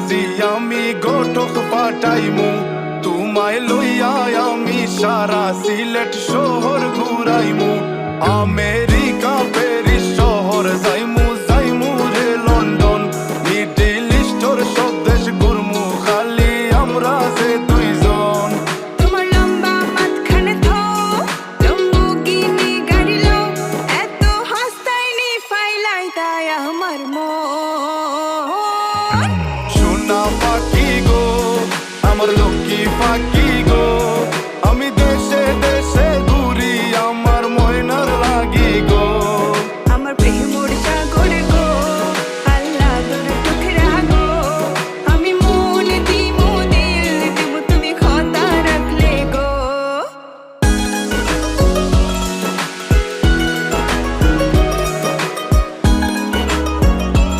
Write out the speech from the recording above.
আজি আমি গোটক পাঠাইমু তোমায় লইয়া আমি সারা সিলেট শহর ঘুরাইমু আমেরিকা প্যারিস শহর যাইমু যাইমু রে লন্ডন মিডল ইস্টর সব দেশ ঘুরমু খালি আমরা যে দুইজন তোমার লম্বা মাঝখানে থো লম্বুগিনি গাড়ি লো এত হাসতাইনি ফাইলাই তাই আমার মন সোনা পাখি গো আমার লক্ষ্মী পাখি গো আমি